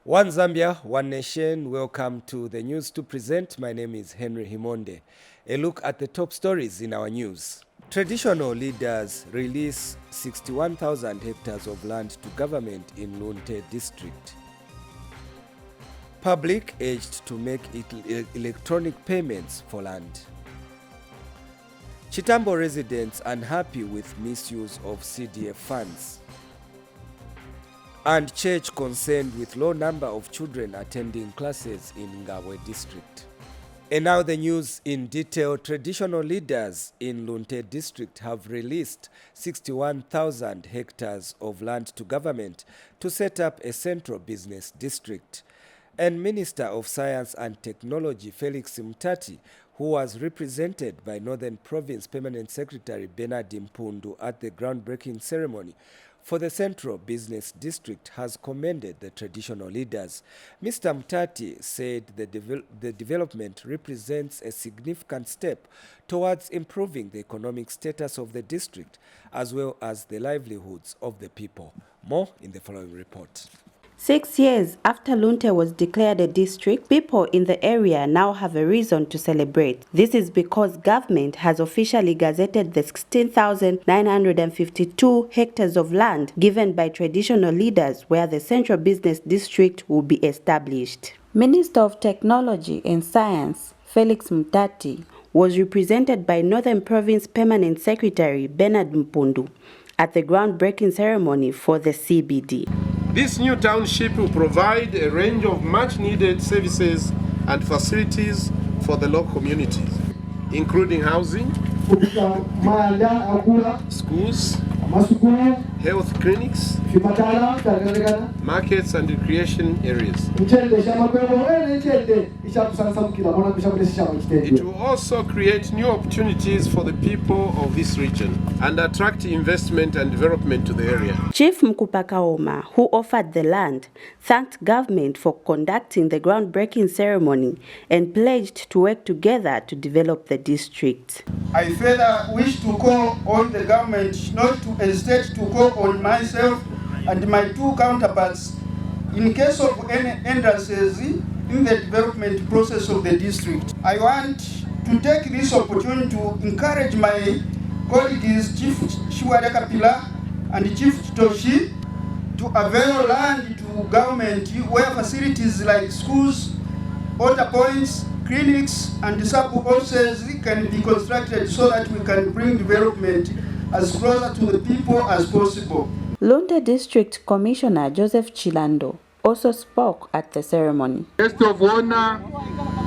One Zambia, one nation. Welcome to the news to present. My name is Henry Himonde. A look at the top stories in our news. Traditional leaders release 61,000 hectares of land to government in Lunte district. Public urged to make electronic payments for land. Chitambo residents unhappy with misuse of CDF funds. And church concerned with low number of children attending classes in Ngabwe district. And now the news in detail. Traditional leaders in Lunte district have released 61,000 hectares of land to government to set up a central business district. And Minister of Science and Technology Felix Mtati, who was represented by Northern Province Permanent Secretary Bernard Mpundu at the groundbreaking ceremony for the Central Business District, has commended the traditional leaders. Mr. Mtati said the development represents a significant step towards improving the economic status of the district as well as the livelihoods of the people. More in the following report. 6 years after Lunte was declared a district, people in the area now have a reason to celebrate. This is because government has officially gazetted the 16,952 hectares of land given by traditional leaders where the Central Business District will be established. Minister of Technology and Science, Felix Mtati, was represented by Northern Province Permanent Secretary Bernard Mpundu at the groundbreaking ceremony for the CBD. This new township will provide a range of much-needed services and facilities for the local communities, including housing, schools, health clinics, markets and recreation areas. It will also create new opportunities for the people of this region and attract investment and development to the area. Chief Mkupakaoma, who offered the land, thanked government for conducting the groundbreaking ceremony and pledged to work together to develop the district. I further wish to call on the government not to hesitate to call on myself and my two counterparts in case of any hindrances in the development process of the district. I want to take this opportunity to encourage my colleagues, Chief Shiwadekapila and Chief Toshi, to avail land to government where facilities like schools, water points, clinics and sub-houses can be constructed so that we can bring development as closer to the people as possible. Lunte District Commissioner Joseph Chilando also spoke at the ceremony. Guest of honor,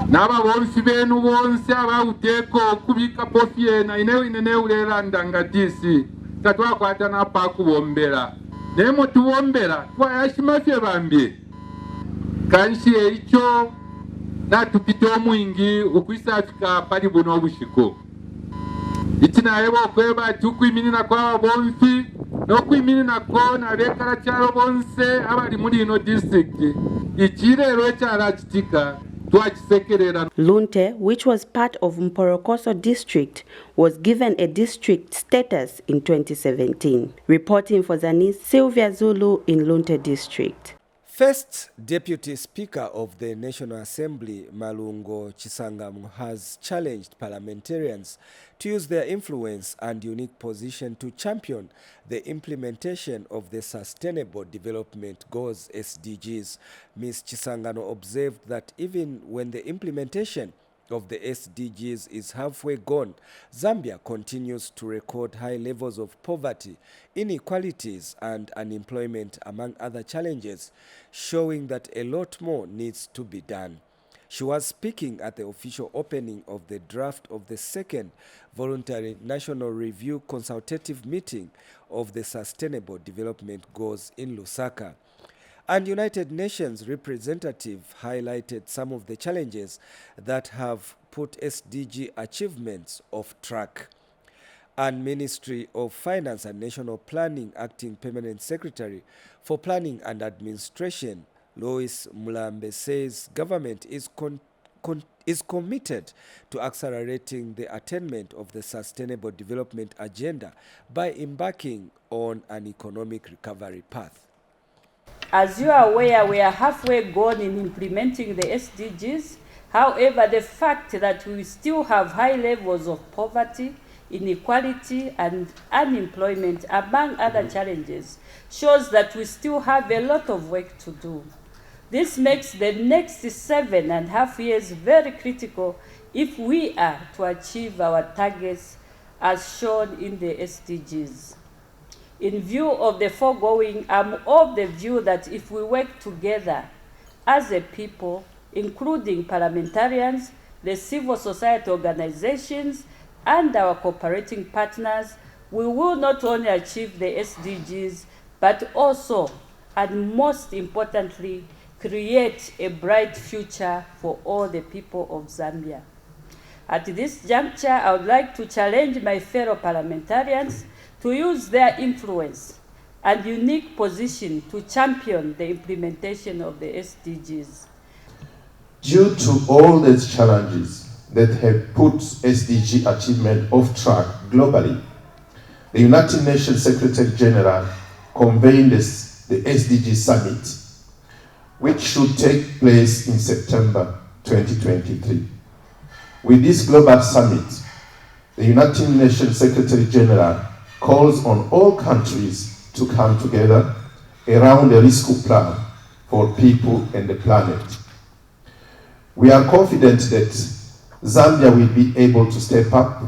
naba bonsi benu bonse abawuteko kubika pofie na inene ulelanda ngatisi tatwakwata napa kubombera nemo tubombera twayashimafye bambye kanshi echo natupite omwingi ukwisafika pali buno obushiko itinayebo kweba tukwiminina kwa bonsi nokwiminina kona bekala cyaro bonse abali muri ino district ikirero cyarakitika twakisekerera. Lunte, which was part of Mporokoso district, was given a district status in 2017. Reporting for Zanis, Sylvia Zulu in Lunte district. First Deputy Speaker of the National Assembly, Malungo Chisangamu, has challenged parliamentarians to use their influence and unique position to champion the implementation of the Sustainable Development Goals (SDGs). Ms. Chisangano observed that even when the implementation of the SDGs is halfway gone, Zambia continues to record high levels of poverty, inequalities and unemployment among other challenges, showing that a lot more needs to be done. She was speaking at the official opening of the draft of the second voluntary national review consultative meeting of the Sustainable Development Goals in Lusaka. And United Nations representative highlighted some of the challenges that have put SDG achievements off track. And Ministry of Finance and National Planning Acting Permanent Secretary for Planning and Administration, Lois Mulambe, says government is committed to accelerating the attainment of the Sustainable Development Agenda by embarking on an economic recovery path. As you are aware, we are halfway gone in implementing the SDGs. However, the fact that we still have high levels of poverty, inequality, and unemployment, among other challenges, shows that we still have a lot of work to do. This makes the next 7.5 years very critical if we are to achieve our targets as shown in the SDGs. In view of the foregoing, I'm of the view that if we work together as a people, including parliamentarians, the civil society organizations, and our cooperating partners, we will not only achieve the SDGs, but also, and most importantly, create a bright future for all the people of Zambia. At this juncture, I would like to challenge my fellow parliamentarians to use their influence and unique position to champion the implementation of the SDGs. Due to all these challenges that have put SDG achievement off track globally, the United Nations Secretary General convened the SDG Summit, which should take place in September 2023. With this global summit, the United Nations Secretary General calls on all countries to come together around a rescue plan for people and the planet. We are confident that Zambia will be able to step up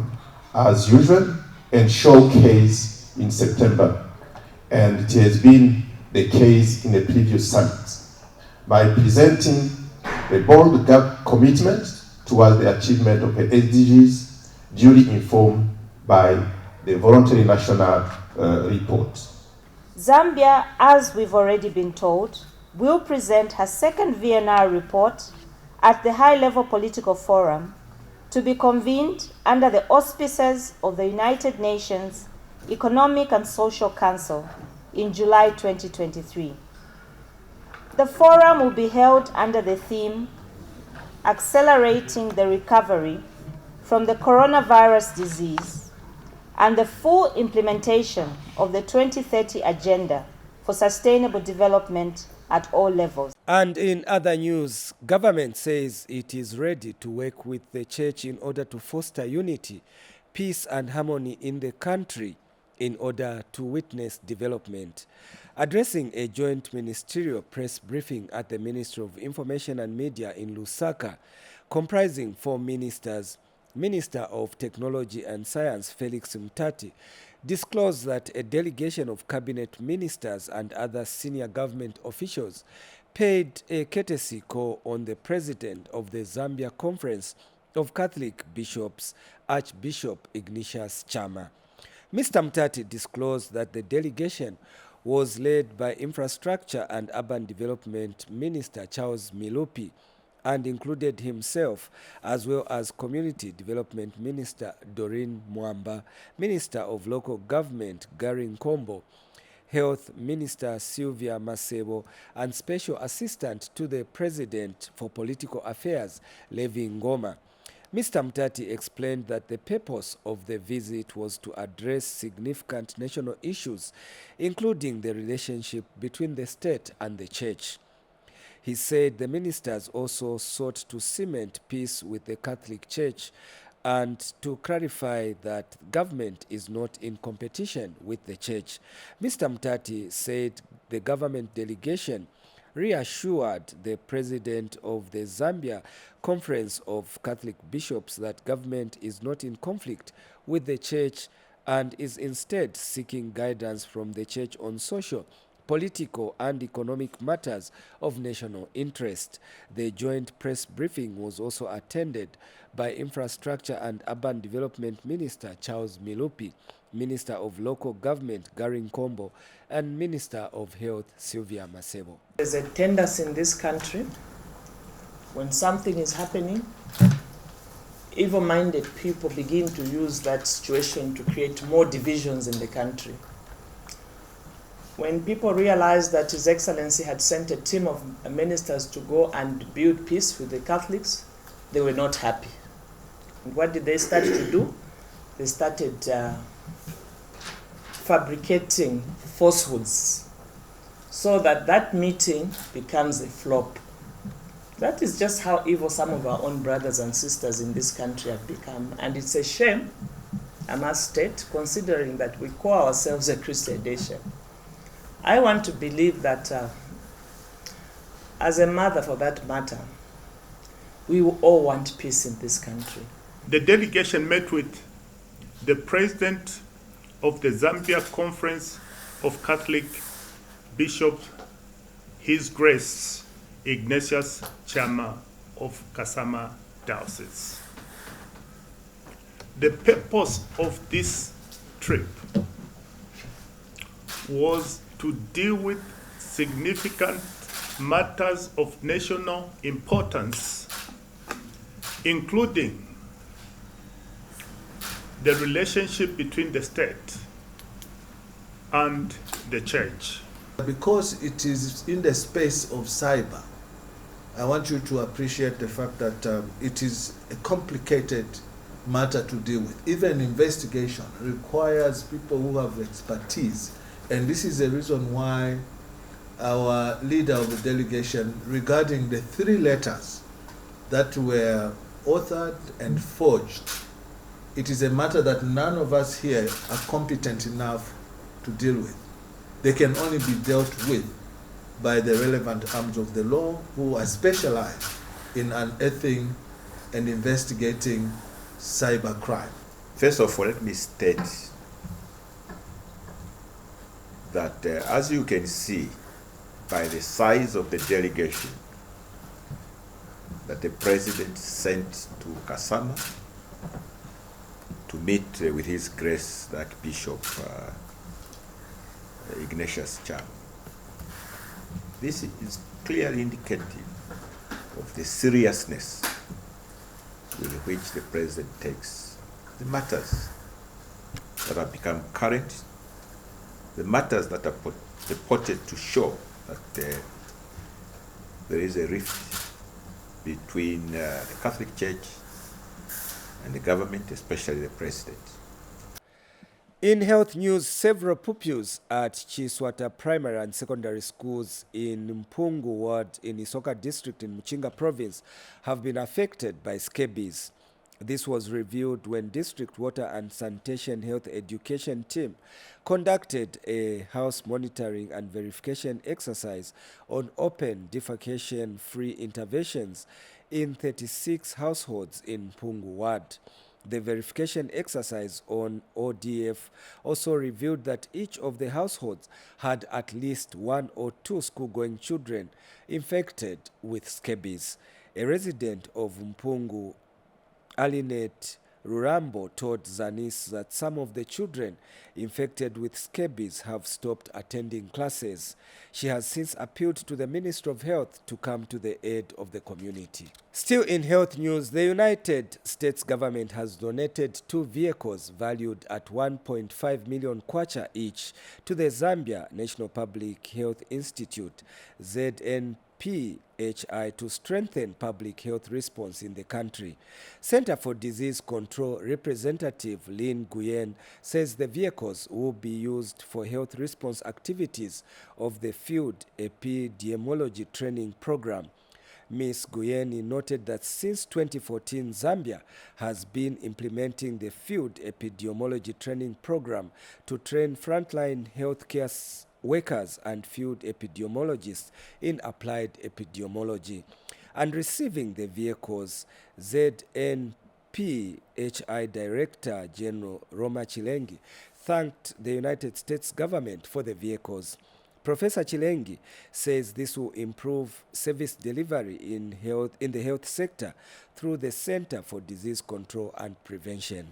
as usual and showcase in September, and it has been the case in the previous summits, by presenting a bold commitment towards the achievement of the SDGs, duly informed by the voluntary national report. Zambia, as we've already been told, will present her second VNR report at the High-Level Political Forum to be convened under the auspices of the United Nations Economic and Social Council in July 2023. The forum will be held under the theme Accelerating the Recovery from the Coronavirus Disease and the full implementation of the 2030 Agenda for Sustainable Development at all levels. And in other news, government says it is ready to work with the church in order to foster unity, peace and harmony in the country in order to witness development. Addressing a joint ministerial press briefing at the Ministry of Information and Media in Lusaka, comprising 4 ministers, Minister of Technology and Science Felix Mutati disclosed that a delegation of cabinet ministers and other senior government officials paid a courtesy call on the president of the Zambia Conference of Catholic Bishops, Archbishop Ignatius Chama. Mr. Mutati disclosed that the delegation was led by Infrastructure and Urban Development Minister Charles Milupi and included himself, as well as Community Development Minister Doreen Mwamba, Minister of Local Government Gary Nkombo, Health Minister Sylvia Masebo, and Special Assistant to the President for Political Affairs Levi Ngoma. Mr. Mutati explained that the purpose of the visit was to address significant national issues, including the relationship between the state and the church. He said the ministers also sought to cement peace with the Catholic Church and to clarify that government is not in competition with the church. Mr. Mutati said the government delegation reassured the president of the Zambia Conference of Catholic Bishops that government is not in conflict with the church and is instead seeking guidance from the church on social, political and economic matters of national interest. The joint press briefing was also attended by Infrastructure and Urban Development Minister Charles Milupi, Minister of Local Government Gary Nkombo, and Minister of Health Sylvia Masebo. There's a tendency in this country, when something is happening, evil-minded people begin to use that situation to create more divisions in the country. When people realized that His Excellency had sent a team of ministers to go and build peace with the Catholics, they were not happy. And what did they start to do? They started fabricating falsehoods so that that meeting becomes a flop. That is just how evil some of our own brothers and sisters in this country have become. And it's a shame, I must state, considering that we call ourselves a Christian nation. I want to believe that, as a mother for that matter, we all want peace in this country. The delegation met with the president of the Zambia Conference of Catholic Bishops, His Grace Ignatius Chama of Kasama Diocese. The purpose of this trip was to deal with significant matters of national importance, including the relationship between the state and the church. Because it is in the space of cyber, I want you to appreciate the fact that it is a complicated matter to deal with. Even investigation requires people who have expertise. And this is the reason why our leader of the delegation, regarding the 3 letters that were authored and forged, it is a matter that none of us here are competent enough to deal with. They can only be dealt with by the relevant arms of the law who are specialized in unearthing and investigating cybercrime. First of all, let me state that as you can see by the size of the delegation that the president sent to Kasama to meet with His Grace the Archbishop Ignatius Cham. This is clearly indicative of the seriousness with which the president takes the matters that have become current, the matters that are purported to show that there is a rift between the Catholic Church and the government, especially the president. In health news, several pupils at Chiswata Primary and Secondary Schools in Mpungu Ward in Isoka District in Muchinga Province have been affected by scabies. This was revealed when District Water and Sanitation Health Education Team conducted a house monitoring and verification exercise on open defecation-free interventions in 36 households in Mpungu Ward. The verification exercise on ODF also revealed that each of the households had at least 1 or 2 school-going children infected with scabies. A resident of Mpungu, Alinet Rurambo, told Zanis that some of the children infected with scabies have stopped attending classes. She has since appealed to the Ministry of Health to come to the aid of the community. Still in health news, the United States government has donated 2 vehicles valued at 1.5 million kwacha each to the Zambia National Public Health Institute, ZNPHI, to strengthen public health response in the country. Center for Disease Control Representative Lynn Guyen says the vehicles will be used for health response activities of the Field Epidemiology Training Program. Ms. Guyeni noted that since 2014, Zambia has been implementing the Field Epidemiology Training Program to train frontline healthcare workers and field epidemiologists in applied epidemiology. And receiving the vehicles, ZNPHI Director General Roma Chilengi thanked the United States government for the vehicles. Professor Chilengi says this will improve service delivery in the health sector through the Center for Disease Control and Prevention.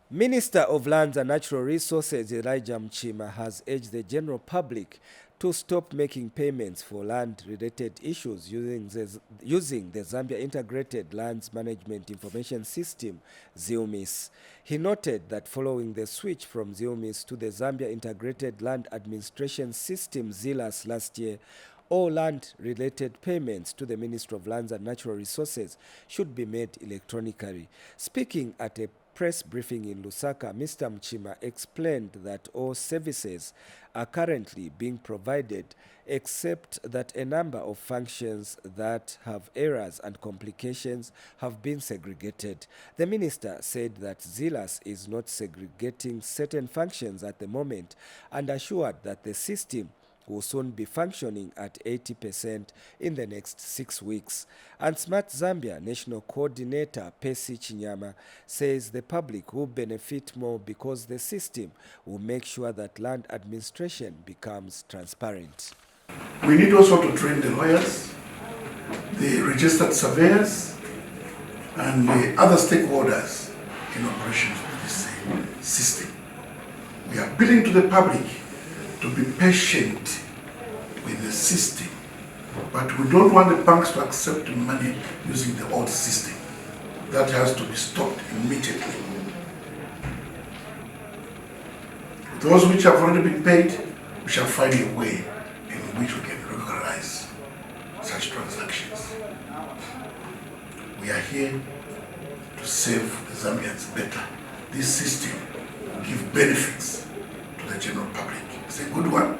Minister of Lands and Natural Resources Elijah Mchima has urged the general public to stop making payments for land-related issues using the Zambia Integrated Lands Management Information System, ZILMIS. He noted that following the switch from ZILMIS to the Zambia Integrated Land Administration System, ZILAS, last year, all land-related payments to the Ministry of Lands and Natural Resources should be made electronically. Speaking at a press briefing in Lusaka, Mr. Mchima explained that all services are currently being provided, except that a number of functions that have errors and complications have been segregated. The minister said that ZILAS is not segregating certain functions at the moment and assured that the system will soon be functioning at 80% in the next 6 weeks. And Smart Zambia National Coordinator Percy Chinyama says the public will benefit more because the system will make sure that land administration becomes transparent. We need also to train the lawyers, the registered surveyors, and the other stakeholders in operations of this system. We are appealing to the public to be patient with the system, but we don't want the banks to accept money using the old system. That has to be stopped immediately. Those which have already been paid, we shall find a way in which we can regularize such transactions. We are here to serve the Zambians better. This system will give benefits to the general public. It's a good one,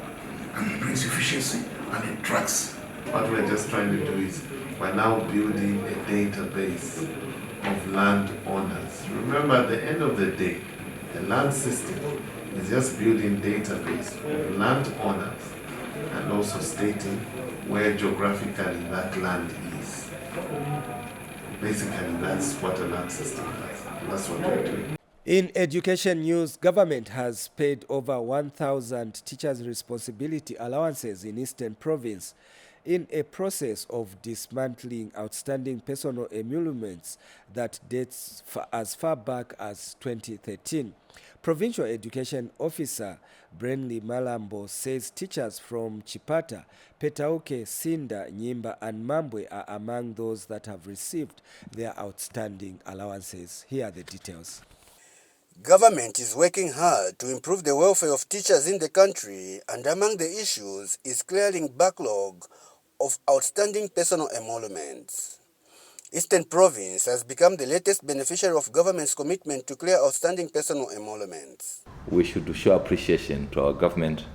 and it brings efficiency and it tracks. What we're just trying to do is we're now building a database of land owners. Remember, at the end of the day, the land system is just building database of land owners and also stating where geographically that land is. Basically, that's what a land system does. That's what we're doing. In education news, government has paid over 1,000 teachers' responsibility allowances in Eastern Province in a process of dismantling outstanding personal emoluments that dates as far back as 2013. Provincial Education Officer Brenley Malambo says teachers from Chipata, Petauke, Sinda, Nyimba and Mambwe are among those that have received their outstanding allowances. Here are the details. Government is working hard to improve the welfare of teachers in the country, and among the issues is clearing backlog of outstanding personal emoluments. Eastern Province has become the latest beneficiary of government's commitment to clear outstanding personal emoluments. We should show appreciation to our government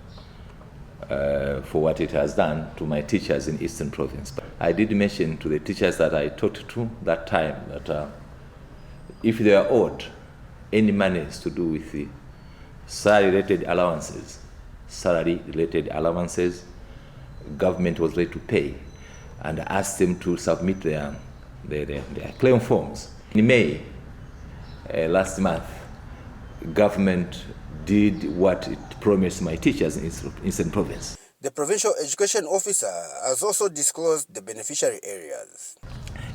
for what it has done to my teachers in Eastern Province. I did mention to the teachers that I talked to that time that if they are owed any monies to do with the salary-related allowances, government was ready to pay, and asked them to submit their claim forms. In May last month, government did what it promised my teachers in Eastern Province. The provincial education officer has also disclosed the beneficiary areas.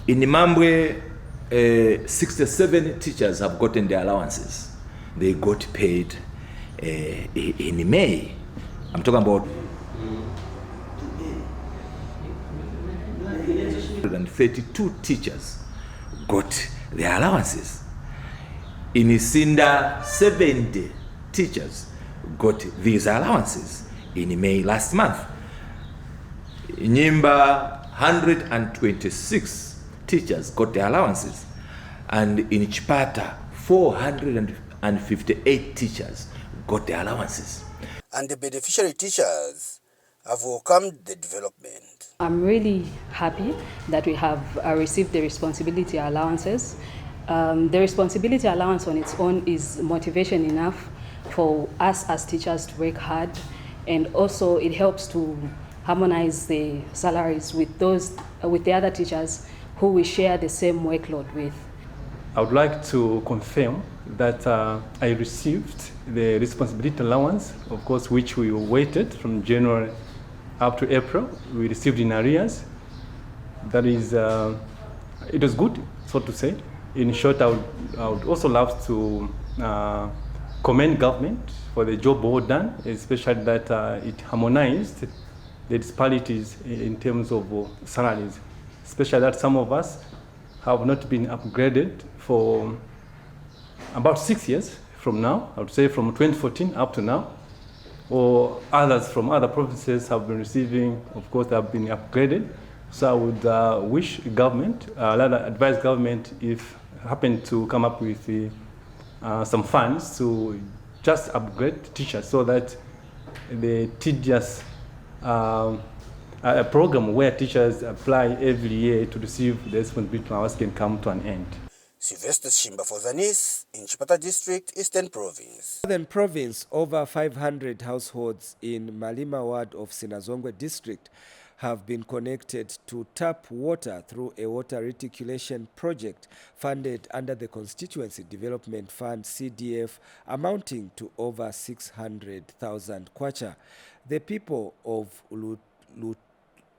In Mambwe, 67 teachers have gotten their allowances. They got paid in May. I'm talking about 132 teachers got their allowances. In Sinda, 70 teachers got these allowances in May last month. In Nyimba, 126 teachers got their allowances. And in Chipata, 458 teachers got their allowances. And the beneficiary teachers have welcomed the development. I'm really happy that we have received the responsibility allowances. The responsibility allowance on its own is motivation enough for us as teachers to work hard, and also it helps to harmonize the salaries with the other teachers who we share the same workload with. I would like to confirm that I received the responsibility allowance, of course, which we waited from January up to April. We received in arrears. That is, it was good, so to say. In short, I would also love to commend government for the job well done, especially that it harmonized the disparities in terms of salaries, especially that some of us have not been upgraded for about 6 years from now, I would say from 2014 up to now, or others from other provinces have been receiving, of course, they have been upgraded. So I would wish government, rather advise government if happen to come up with some funds to just upgrade teachers so that the tedious a program where teachers apply every year to receive the responsibility hours can come to an end. Sylvester Shimba for Zanis in Chipata District, Eastern Province. Southern Province, over 500 households in Malima Ward of Sinazongwe District have been connected to tap water through a water reticulation project funded under the Constituency Development Fund CDF, amounting to over 600,000 kwacha. The people of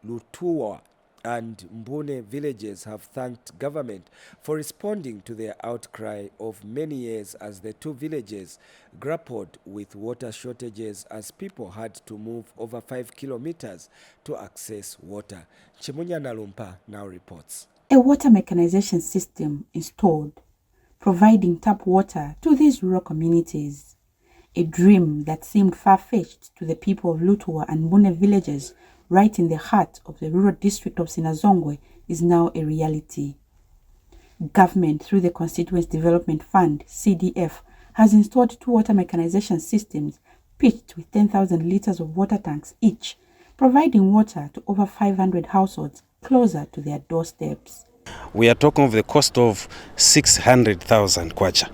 Lutuwa and Mbune villages have thanked government for responding to their outcry of many years as the two villages grappled with water shortages as people had to move over 5 kilometers to access water. Chimunya Nalumpa now reports. A water mechanization system installed, providing tap water to these rural communities. A dream that seemed far-fetched to the people of Lutuwa and Mbune villages right in the heart of the rural district of Sinazongwe is now a reality. Government, through the Constituency Development Fund, CDF, has installed 2 water mechanization systems pitched with 10,000 liters of water tanks each, providing water to over 500 households closer to their doorsteps. We are talking of the cost of 600,000 kwacha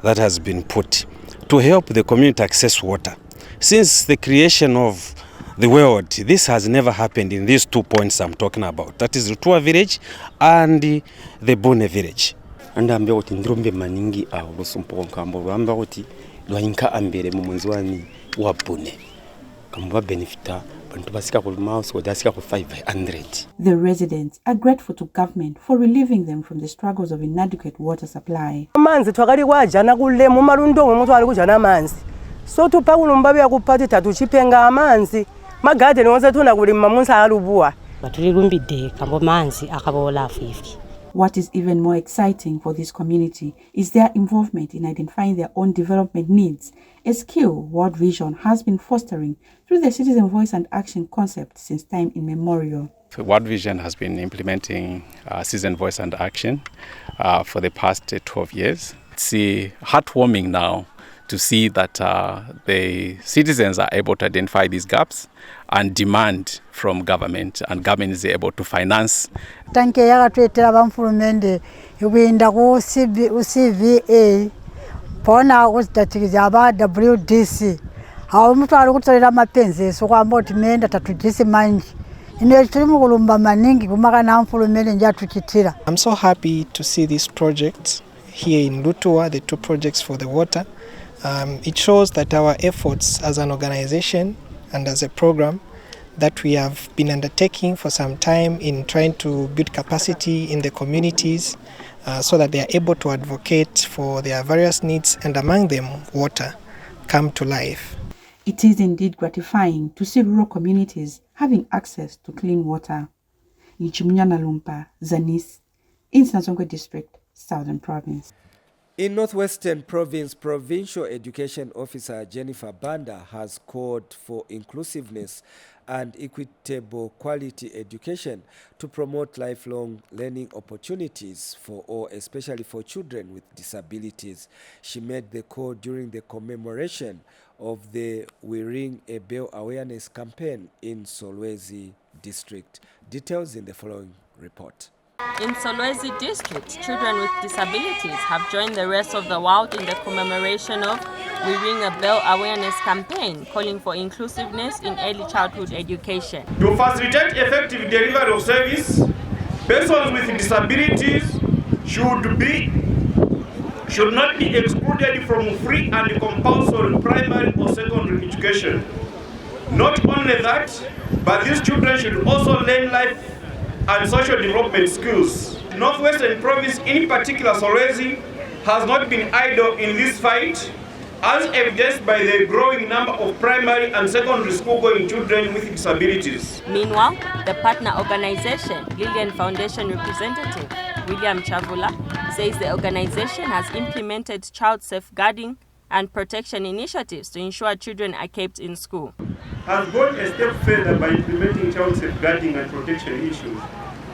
that has been put to help the community access water. Since the creation of the world, this has never happened in these 2 points I'm talking about. That is Rutua village and the Bone village. And ambe oti ndrombe maningi au losumpo kambo rwamba oti lwainka ambere mu munzi wani wa Bone. Kambo benefita bantu basika ku mouse ko dasika ku 500. The residents are grateful to government for relieving them from the struggles of inadequate water supply. Manzi twakali kwajana kule mu malundo omuntu ali kujana manzi. So tupakulumba bya kupati tatuchipenga amanzi. Magade nonse tuna kulima munsa alubuwa. Batulirumbi kambo manzi akabola afifi. What is even more exciting for this community is their involvement in identifying their own development needs, a skill World Vision has been fostering through the Citizen Voice and Action concept since time immemorial. World Vision has been implementing Citizen Voice and Action for the past 12 years. It's heartwarming now to see that the citizens are able to identify these gaps and demand from government, and government is able to finance. Tanke yaga tuetera bamfulumende ibinda ku CVA pona kuzitatikiza aba WDC awo mtu ali kutolera mapenzi so kwamba otimenda tatujisi manji ine tuli mukulumba maningi kumaka na mfulumende nja tukitira. I'm so happy to see this project here in Lutuwa, the 2 projects for the water. It shows that our efforts as an organization and as a program that we have been undertaking for some time in trying to build capacity in the communities so that they are able to advocate for their various needs, and among them water, come to life. It is indeed gratifying to see rural communities having access to clean water. In Chimunya Nalumpa, Zanis, in Sinazongwe District, Southern Province. In Northwestern Province, Provincial Education Officer Jennifer Banda has called for inclusiveness and equitable quality education to promote lifelong learning opportunities for all, especially for children with disabilities. She made the call during the commemoration of the We Ring a Bell awareness campaign in Solwezi District. Details in the following report. In Solwezi District, children with disabilities have joined the rest of the world in the commemoration of We Ring a Bell awareness campaign, calling for inclusiveness in early childhood education. To facilitate effective delivery of service, persons with disabilities should not be excluded from free and compulsory primary or secondary education. Not only that, but these children should also learn life and social development skills. Northwestern Province, in particular Solwezi, has not been idle in this fight, as evidenced by the growing number of primary and secondary school-going children with disabilities. Meanwhile, the partner organization, Lillian Foundation representative William Chavula, says the organization has implemented child safeguarding and protection initiatives to ensure children are kept in school. Has gone a step further by implementing child safeguarding and protection issues.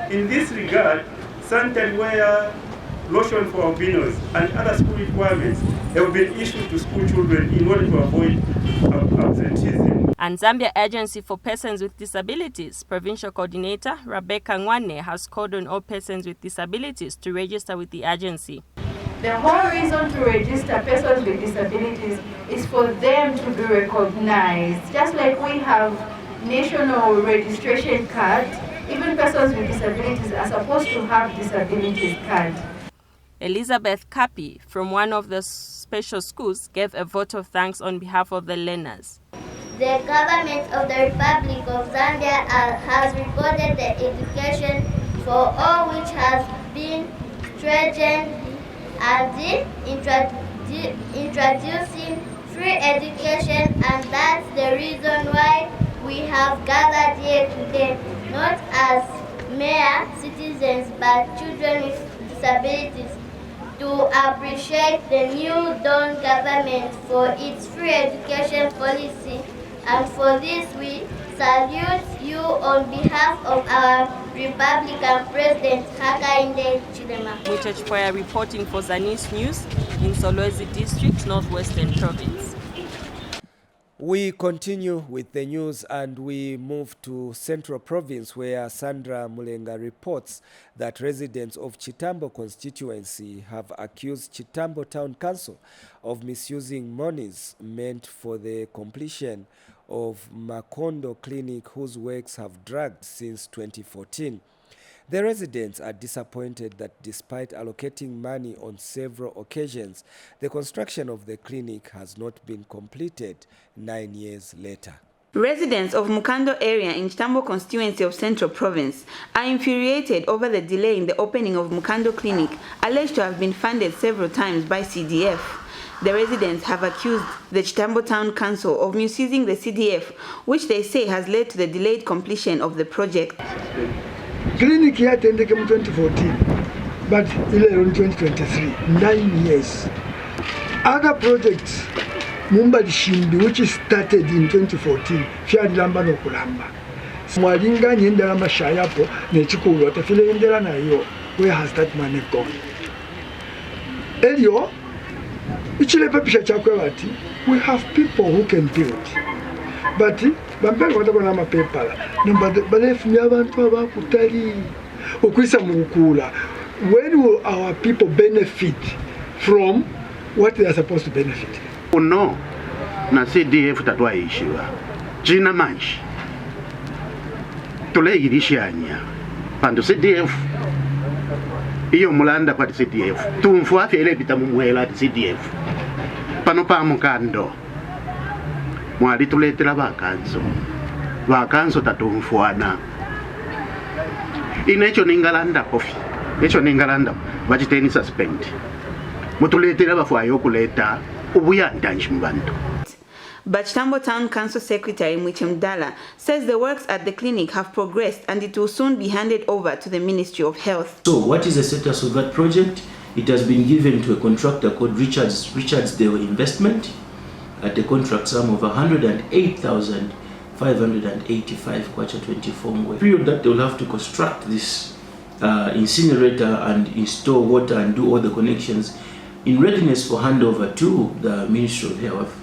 In this regard, sanitary wear, lotion for albinos, and other school requirements have been issued to school children in order to avoid absenteeism. And Zambia Agency for Persons with Disabilities Provincial Coordinator Rebecca Ngwane has called on all persons with disabilities to register with the agency. The whole reason to register persons with disabilities is for them to be recognized. Just like we have national registration cards, even persons with disabilities are supposed to have disabilities card. Elizabeth Kapi from one of the special schools gave a vote of thanks on behalf of the learners. The government of the Republic of Zambia has recorded the education for all, which has been stringent and introducing free education, and that's the reason why we have gathered here today, not as mere citizens but children with disabilities, to appreciate the new Dawn government for its free education policy. And for this, we salute you on behalf of our Republican President Hakainde Chilema. Muchach Poya reporting for Zanis News in Solwezi District, Northwestern Province. We continue with the news and we move to Central Province, where Sandra Mulenga reports that residents of Chitambo constituency have accused Chitambo Town Council of misusing monies meant for the completion of Makondo Clinic, whose works have dragged since 2014. The residents are disappointed that despite allocating money on several occasions, the construction of the clinic has not been completed 9 years later. Residents of Mukando area in Chitambo constituency of Central Province are infuriated over the delay in the opening of Mukando Clinic, alleged to have been funded several times by CDF. The residents have accused the Chitambo Town Council of misusing the CDF, which they say has led to the delayed completion of the project. Clinic here attended in 2014, but in 2023, 9 years. Other projects, Mumba Shimbi, which started in 2014, Fiad Lamba no Kulamba. Mwalinga Nyendala Mashayapo, Nechikulu, Tefile Indela na yo, where has that money gone? Elio, we have people who can build. But when will our people benefit from what they are supposed to benefit? Oh no, na CDF tatwa ishiwa. Jina manchi. Tole irishanya. Pando CDF. Iyo mulanda kwa CDF. Tumfua fele pita mumwela CDF. Pano pa Mukando. Mwali tuletera vakanso tatumfuana inecho ningalanda kofi echo ningalanda vachiteni suspend mutuletera vafwayo kuleta ubuyandanji mubantu. But Chitambo Town Council Secretary Mwichemdala says the works at the clinic have progressed and it will soon be handed over to the Ministry of Health. So what is the status of that project? It has been given to a contractor called Richardsdale Investment at a contract sum of 108,585 kwacha 24 ngwe. Period that they will have to construct this incinerator and install water and do all the connections in readiness for handover to the Ministry of Health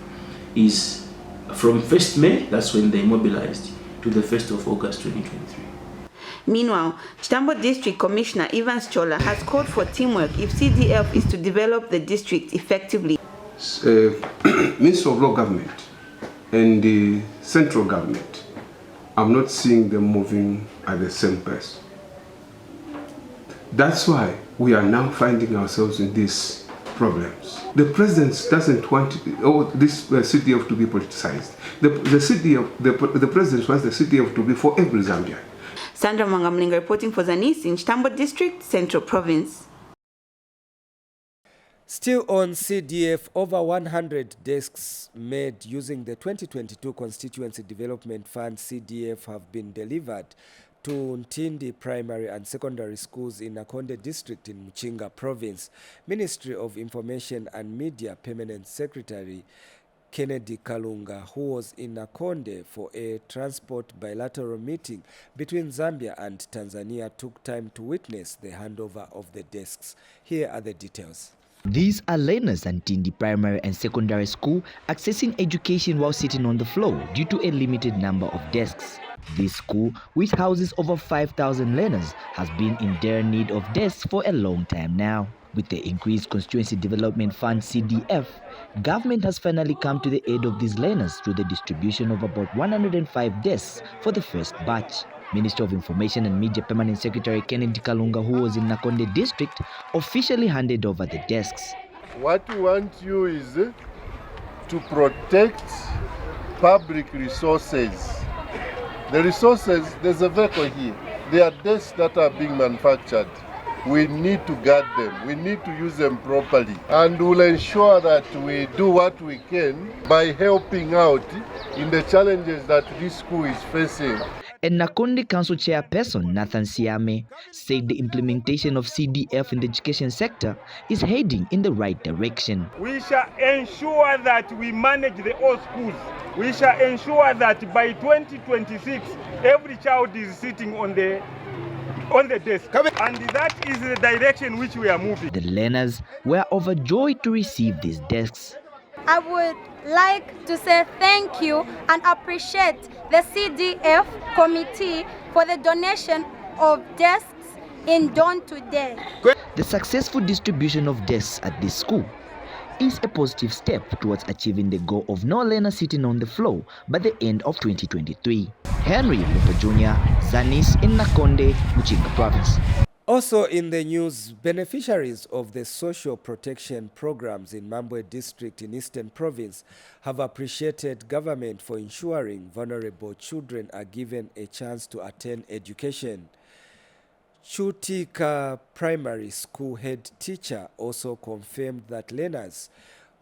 is from 1st May, that's when they mobilized, to the 1st of August 2023. Meanwhile, Chitambo District Commissioner Evans Chola has called for teamwork if CDF is to develop the district effectively. Minister of Law Government and the central government, I'm not seeing them moving at the same pace. That's why we are now finding ourselves in these problems. The president doesn't want this CDF to be politicized. The president wants the CDF to be for every Zambian. Sandra Mwangamlinga reporting for Zanis in Chitambo District, Central Province. Still on CDF, over 100 desks made using the 2022 Constituency Development Fund CDF have been delivered to Ntindi Primary and Secondary Schools in Nakonde District in Muchinga Province. Ministry of Information and Media Permanent Secretary Kennedy Kalunga, who was in Nakonde for a transport bilateral meeting between Zambia and Tanzania, took time to witness the handover of the desks. Here are the details. These are learners attending primary and secondary school accessing education while sitting on the floor due to a limited number of desks. This school, which houses over 5,000 learners, has been in dire need of desks for a long time now. With the increased Constituency Development Fund CDF, government has finally come to the aid of these learners through the distribution of about 105 desks for the first batch. Minister of Information and Media Permanent Secretary Kennedy Kalunga, who was in Nakonde district, officially handed over the desks. What we want you is to protect public resources. The resources, there's a vehicle here. There are desks that are being manufactured. We need to guard them. We need to use them properly. And we'll ensure that we do what we can by helping out in the challenges that this school is facing. And Nakonde Council Chairperson Nathan Siame said the implementation of CDF in the education sector is heading in the right direction. We shall ensure that we manage the old schools. We shall ensure that by 2026, every child is sitting on the desk. And that is the direction which we are moving. The learners were overjoyed to receive these desks. I would like to say thank you and appreciate the CDF committee for the donation of desks in Dawn today. The successful distribution of desks at this school is a positive step towards achieving the goal of no learner sitting on the floor by the end of 2023. Henry Lupa Jr., Zanis in Nakonde, Muchinga Province. Also in the news, beneficiaries of the social protection programs in Mambwe district in Eastern Province have appreciated government for ensuring vulnerable children are given a chance to attend education. Chutika Primary School head teacher also confirmed that learners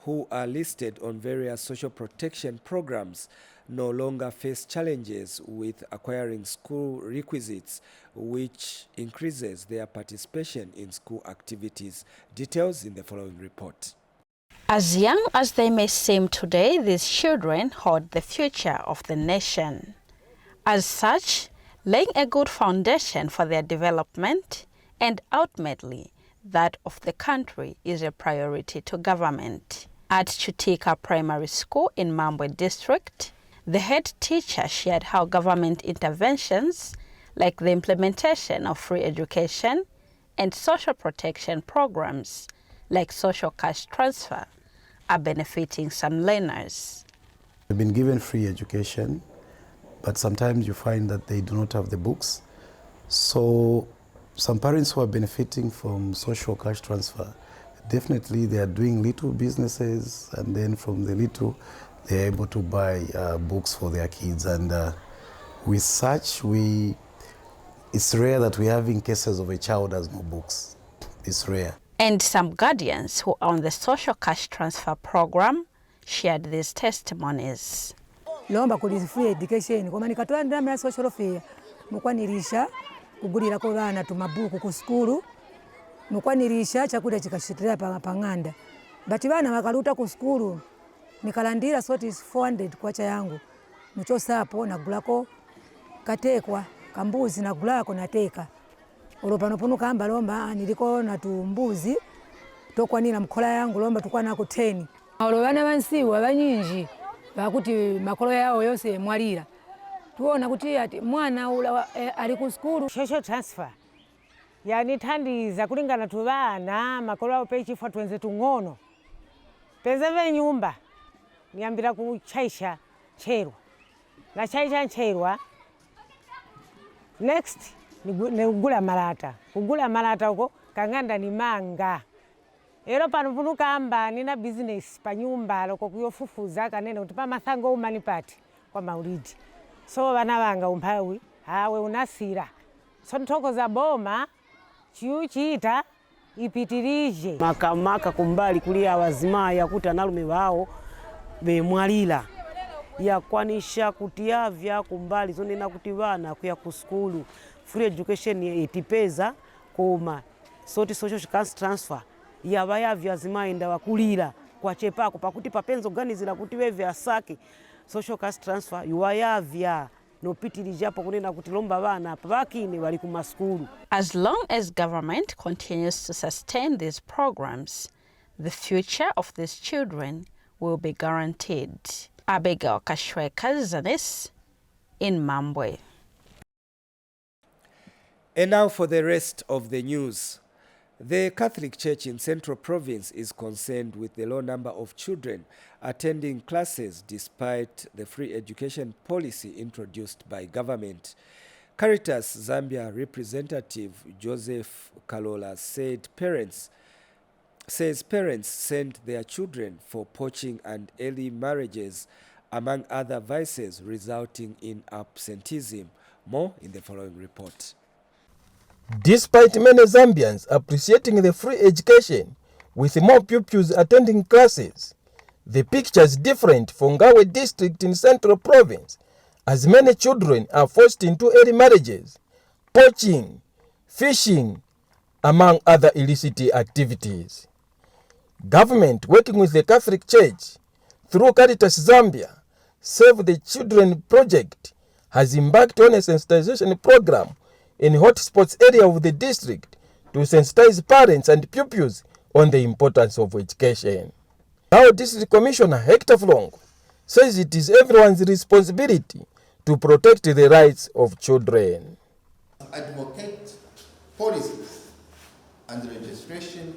who are listed on various social protection programs no longer face challenges with acquiring school requisites, which increases their participation in school activities. Details in the following report. As young as they may seem today, these children hold the future of the nation. As such, laying a good foundation for their development and ultimately that of the country is a priority to government. At Chutika Primary School in Mambwe district, the head teacher shared how government interventions like the implementation of free education and social protection programs like social cash transfer are benefiting some learners. They've been given free education, but sometimes you find that they do not have the books. So some parents who are benefiting from social cash transfer, definitely they are doing little businesses, and then from the little they're able to buy books for their kids. And with such, it's rare that we're having cases of a child has no books. It's rare. And some guardians who are on the social cash transfer program shared these testimonies. Lomba kuli free education koma nikatola ndama ya social fair mukwanirisha kugulira ko bana tumabuku ku skulu mukwanirisha chakula chikashitira panganda bati bana bakaluta ku skulu nikalandira soti 400 kwacha yangu muchosapo nagulako katekwa kambuzi nagulako nateka olopano puno kamba lomba niliko na tumbuzi tokwanira mkola yangu lomba tukwana ku 10 olo bana bansiwa banyinji bakuti makolo yao yose mwalira tuona kuti ati mwana ula ali ku skulu social transfer yani thandiza kulingana tu bana makolo yao pe chifwa twenze tung'ono pezeve nyumba niambira kuchaisha cherwa na chaisha cherwa next ni kugula malata uko kanganda ni manga ero pano puno kamba nina business pa nyumba loko kuyofufuza kanene kuti pa masango umani pati kwa maulidi so bana banga umphawi hawe unasira so ntoko za boma chiuchiita ipitirije makamaka kumbali kulia wazima yakuti analume wao bemwalira yakwanisha kutiavya kumbali zonena kuti bana kuya ku skulu free education itipeza koma soti social cash transfer yavayavya zimaenda wakulira kwa chepako pakuti papenzo ganizira kuti weve asake social cash transfer yuwayavya nopitirijapo kunena kuti lomba bana pakine bali ku maskulu. As long as government continues to sustain these programs, the future of these children will be guaranteed. Abigail Kashweka, Zanis, in Mambwe. And now for the rest of the news. The Catholic Church in Central Province is concerned with the low number of children attending classes despite the free education policy introduced by government. Caritas Zambia representative Joseph Kalola said parents send their children for poaching and early marriages, among other vices, resulting in absenteeism. More in the following report. Despite many Zambians appreciating the free education, with more pupils attending classes, the picture is different for Ngawe district in Central Province, as many children are forced into early marriages, poaching, fishing, among other illicit activities. Government, working with the Catholic Church through Caritas Zambia, Save the Children project, has embarked on a sensitization program in hotspots area of the district to sensitize parents and pupils on the importance of education. Now, District Commissioner Hector Flongo says it is everyone's responsibility to protect the rights of children. Advocate policies and legislation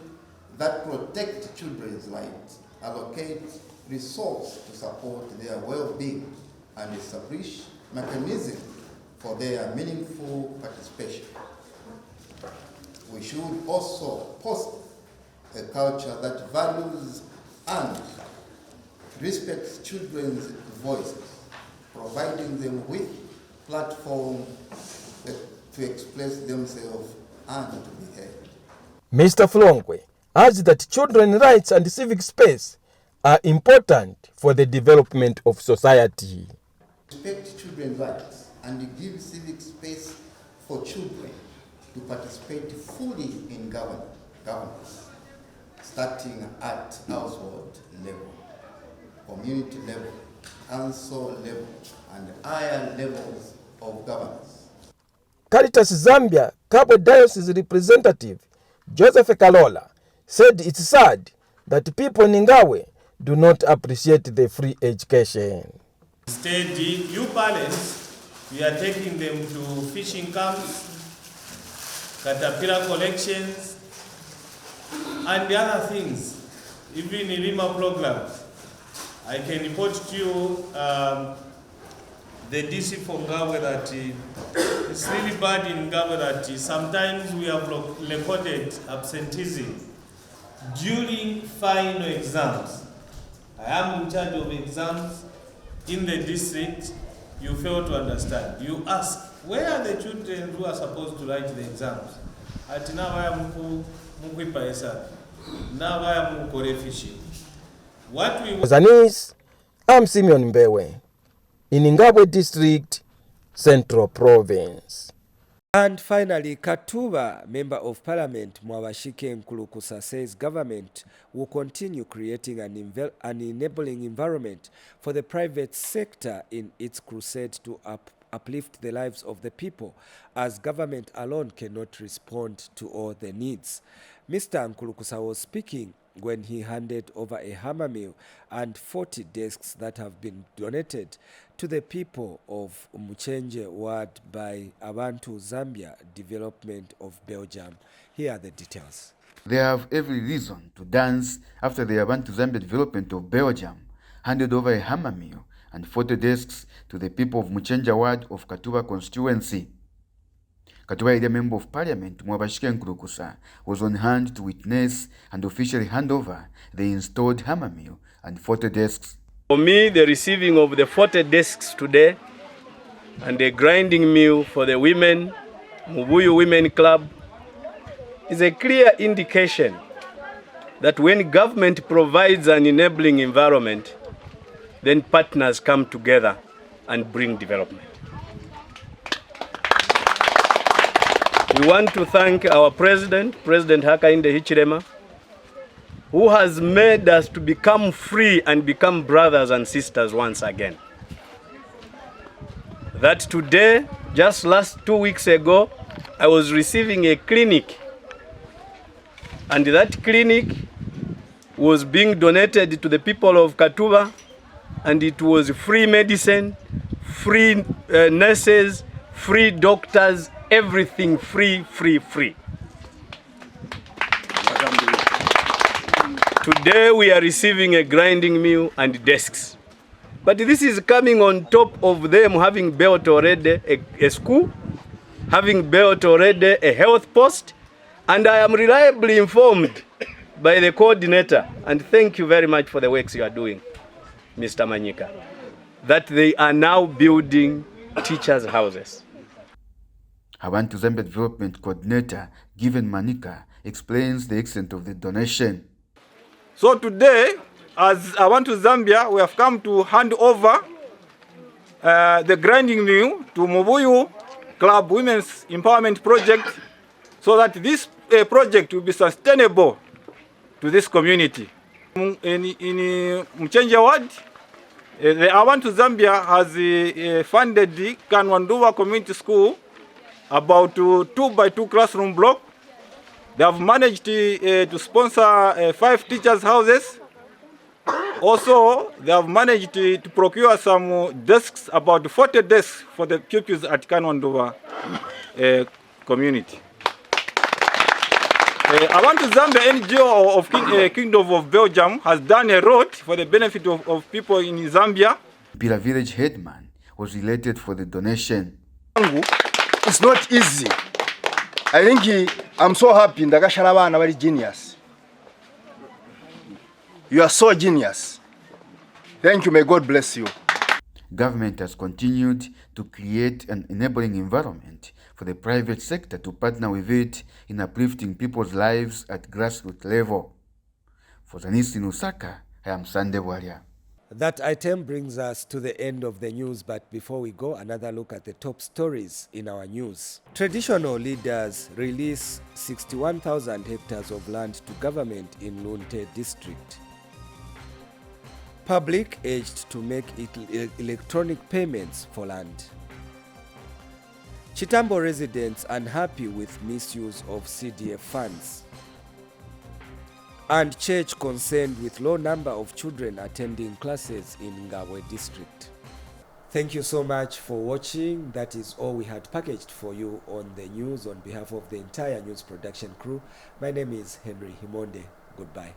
that protect children's rights, allocate resources to support their well-being, and establish mechanisms for their meaningful participation. We should also foster a culture that values and respects children's voices, providing them with platforms to express themselves and to be heard. Mr. Flongwe adds that children's rights and civic space are important for the development of society. Respect children's rights and give civic space for children to participate fully in governance, starting at household level, community level, council level, and higher levels of governance. Caritas Zambia Cabo Diocese representative Joseph Kalola said it's sad that people in Ngawe do not appreciate the free education. Instead, you parents, we are taking them to fishing camps, caterpillar collections, and the other things, even in Rima programs. I can report to you the DC for Ngawe that it's really bad in Ngawe that sometimes we have reported absenteeism during final exams. I am in charge of exams in the district. You fail to understand. You ask, where are the children who are supposed to write the exams? At now I am now I am fishing. What we Zanis, I'm Simeon Mbewe in Ngabwe District, Central Province. And finally, Katuba, Member of Parliament Mwabashike Nkulukusa, says government will continue creating an enabling environment for the private sector in its crusade to uplift the lives of the people, as government alone cannot respond to all the needs. Mr. Nkulukusa was speaking when he handed over a hammer mill and 40 desks that have been donated to the people of Muchenje ward by Abantu Zambia Development of Belgium. Here are the details. They have every reason to dance after the Abantu Zambia Development of Belgium handed over a hammer mill and 40 desks to the people of Muchenje ward of Katuba constituency. Katuba area Member of Parliament Mwabashike Nkulukusa was on hand to witness and officially hand over the installed hammer mill and 40 desks. For me, the receiving of the 40 desks today and the grinding mill for the women, Mubuyu Women Club, is a clear indication that when government provides an enabling environment, then partners come together and bring development. We want to thank our President Hakainde Hichilema, who has made us to become free and become brothers and sisters once again. That today, just 2 weeks ago, I was receiving a clinic, and that clinic was being donated to the people of Katuba, and it was free medicine, free nurses, free doctors, everything free, free, free. Today we are receiving a grinding mill and desks. But this is coming on top of them having built already a school, having built already a health post, and I am reliably informed by the coordinator, and thank you very much for the works you are doing, Mr. Manyika, that they are now building teachers' houses. Abantu Zambia Development Coordinator, Given Manika, explains the extent of the donation. So today, as Abantu Zambia, we have come to hand over the grinding mill to Mubuyu Club Women's Empowerment Project so that this project will be sustainable to this community. In Mchenja Ward, the Abantu Zambia has funded the Kanwanduwa Community School about 2x2 classroom block. They have managed to sponsor 5 teachers' houses. Also, they have managed to procure some desks, about 40 desks for the pupils at Kanwanduwa community. Abantu Zambia NGO of Kingdom of Belgium has done a lot for the benefit of people in Zambia. Bila village headman was elated for the donation. It's not easy. I think I'm so happy ndakasharabana bari genius. You are so genius. Thank you, may God bless you. Government has continued to create an enabling environment for the private sector to partner with it in uplifting people's lives at grassroots level. For Zanis in Osaka, I am Sunday Warrior. That item brings us to the end of the news, but before we go, another look at the top stories in our news. Traditional leaders release 61,000 hectares of land to government in Lunte district. Public urged to make electronic payments for land. Chitambo residents unhappy with misuse of CDF funds. And church concerned with low number of children attending classes in Ngabwe district. Thank you so much for watching. That is all we had packaged for you on the news on behalf of the entire news production crew. My name is Henry Himonde. Goodbye.